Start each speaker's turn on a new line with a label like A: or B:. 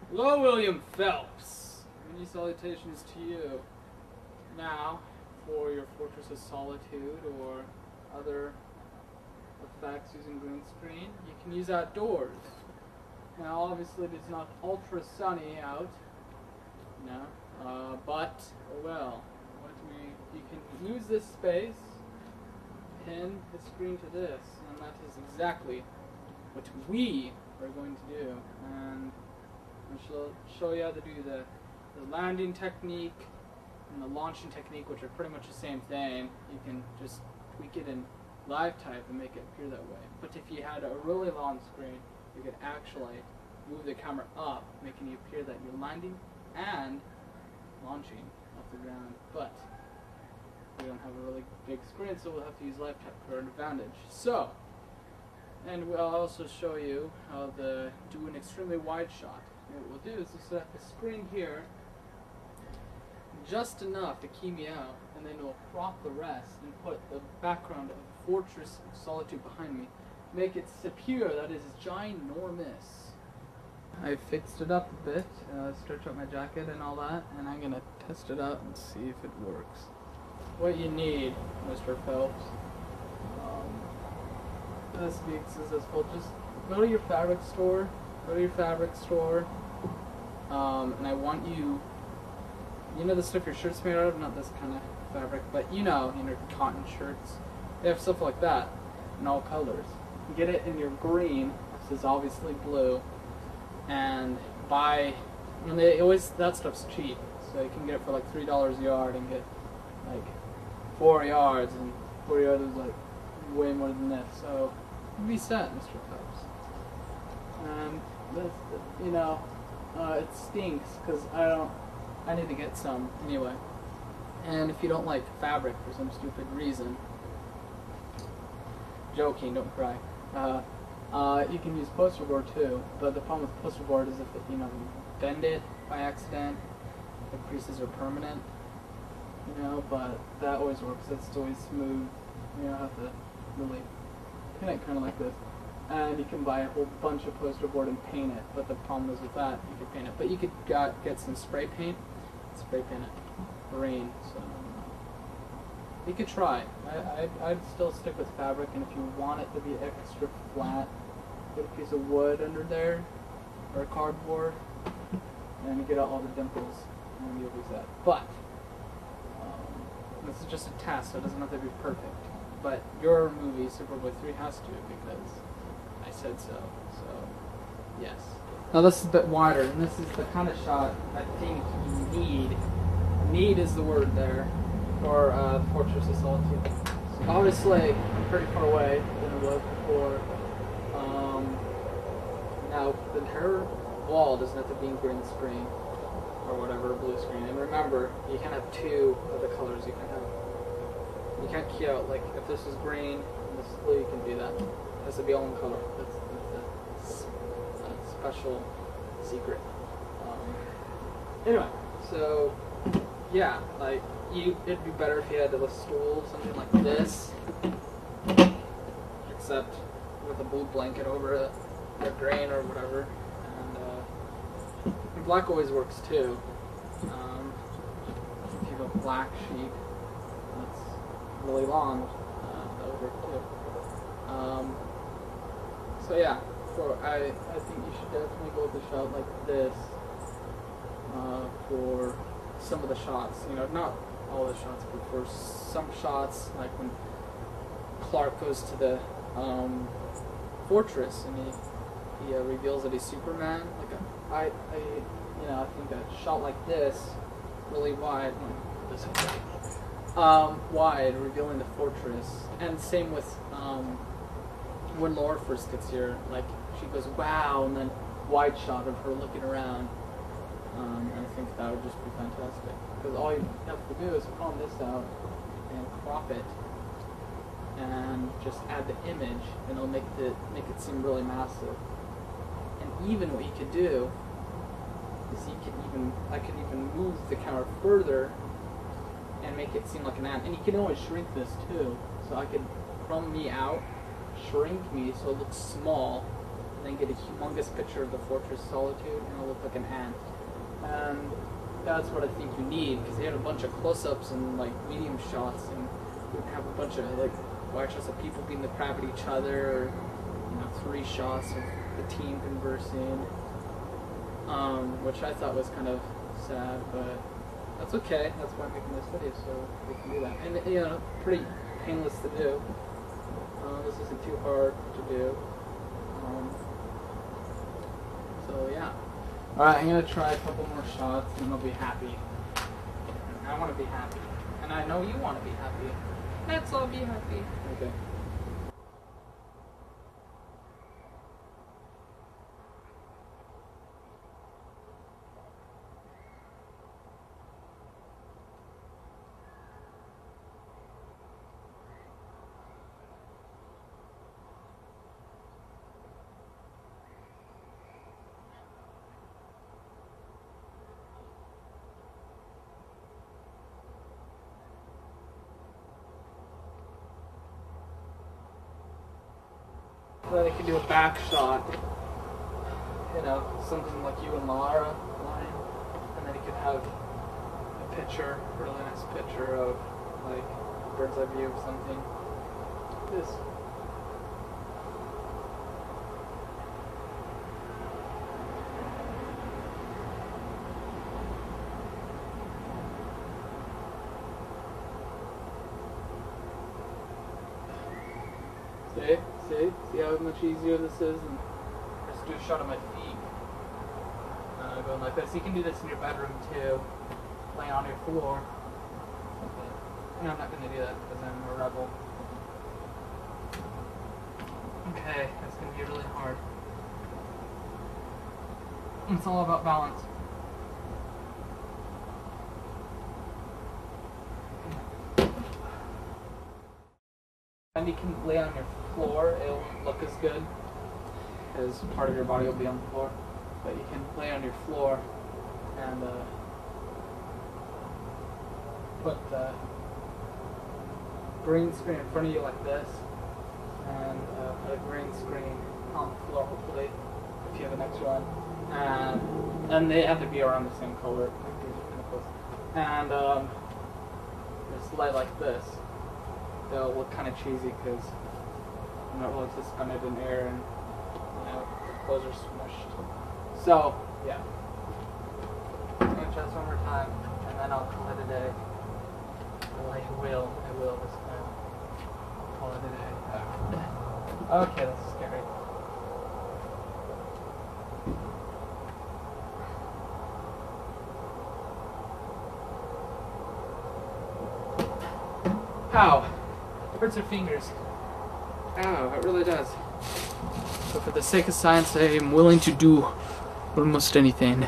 A: Hello, William Phelps. Many salutations to you. Now, for your Fortress of Solitude or other effects using green screen, you can use outdoors. Now, obviously, it is not ultra sunny out, but well, you can use this space, pin the screen to this, and that is exactly what we are going to do. And I'll show you how to do the landing technique and the launching technique, which are pretty much the same thing. You can just tweak it in live type and make it appear that way. But if you had a really long screen, you could actually move the camera up, making it appear that you're landing and launching off the ground. But we don't have a really big screen, so we'll have to use live type for an advantage. So, and we'll also show you how to do an extremely wide shot. And what we'll do is we'll set up the screen here just enough to key me out, and then we'll crop the rest and put the background of Fortress of Solitude behind me. Make it appear that it is ginormous. I fixed it up a bit, stretch out my jacket and all that, and I'm gonna test it out and see if it works. What you need, Mr. Phelps, this speaks is as well. Just go to your fabric store. And I want you know the stuff your shirt's made out of, not this kind of fabric, but you know cotton shirts. They have stuff like that in all colors. Get it in your green, this is obviously blue, and buy, that stuff's cheap, so you can get it for like $3 a yard and get like 4 yards, and 4 yards is like way more than this, so you'd be set, Mr. Phelps. And it stinks because I need to get some anyway. And if you don't like fabric for some stupid reason, joking, don't cry. You can use poster board too, but the problem with poster board is if you bend it by accident, the creases are permanent. But that always works. It's always smooth. You don't have to really pin it kind of like this. And you can buy a whole bunch of poster board and paint it, but the problem is with that, you could paint it. But you could get some spray paint, spray paint it green, so you could try. I'd still stick with fabric, and if you want it to be extra flat, put a piece of wood under there, or cardboard, and you get out all the dimples, and you'll be set. But this is just a test, so it doesn't have to be perfect. But your movie, Superboy 3, has to, because I said so, yes. Now this is a bit wider, and this is the kind of shot I think you need. Need is the word there, for Fortress of Solitude. So obviously, I'm pretty far away than I was before. Now, the entire wall doesn't have to be in green screen, or whatever, blue screen. And remember, you can have two of the colors. You can't key out, like, if this is green and this is blue, you can do that. It has to be all in color. That's a special secret. Anyway, so yeah, like it'd be better if you had a stool, something like this, except with a blue blanket over it, or green or whatever. And black always works too. If you have a black sheet that's really long, that would work too. So yeah, I think you should definitely go with a shot like this for some of the shots. Not all the shots, but for some shots, like when Clark goes to the fortress and he reveals that he's Superman. Like I think a shot like this, really wide, wide, revealing the fortress, and same with when Laura first gets here, like she goes wow, and then wide shot of her looking around. And I think that would just be fantastic, because all you have to do is palm this out and crop it, and just add the image, and it'll make it seem really massive. And even what you could do is I can even move the camera further and make it seem like an ant. And you can always shrink this too. So I could, from me out, shrink me so it looks small, and then get a humongous picture of the Fortress Solitude, and it'll look like an ant. And that's what I think you need, because they had a bunch of close-ups and like medium shots, and you have a bunch of like wide shots of people beating the crap at each other, or 3 shots of the team conversing, which I thought was kind of sad, but that's okay. That's why I'm making this video, so we can do that. And pretty painless to do. This isn't too hard to do. So yeah. Alright, I'm gonna try a couple more shots and I'll be happy. I want to be happy. And I know you want to be happy. Let's all be happy. Okay. Then you can do a back shot, something like you and Lara line, and then you could have a picture, a really nice picture of like a bird's eye view of something. This. See how much easier this is? And just do a shot of my feet. Going like this. You can do this in your bedroom too, laying on your floor. No, I'm not going to do that because I'm a rebel. Okay, that's going to be really hard. It's all about balance. And you can lay on your floor, it'll look as good because part of your body will be on the floor, but you can lay on your floor and put the green screen in front of you like this, and put a green screen on the floor, hopefully, if you have an extra one, and they have to be around the same color, and just lay like this. They'll look kind of cheesy because I'm not really suspended in air and the clothes are smushed. So yeah, I'm gonna try this one more time and then I'll call it a day. Well, I will this time. I'll call it a day. Okay, this is scary. Ow! Hurts your fingers. Ow, it really does. So for the sake of science, I am willing to do almost anything.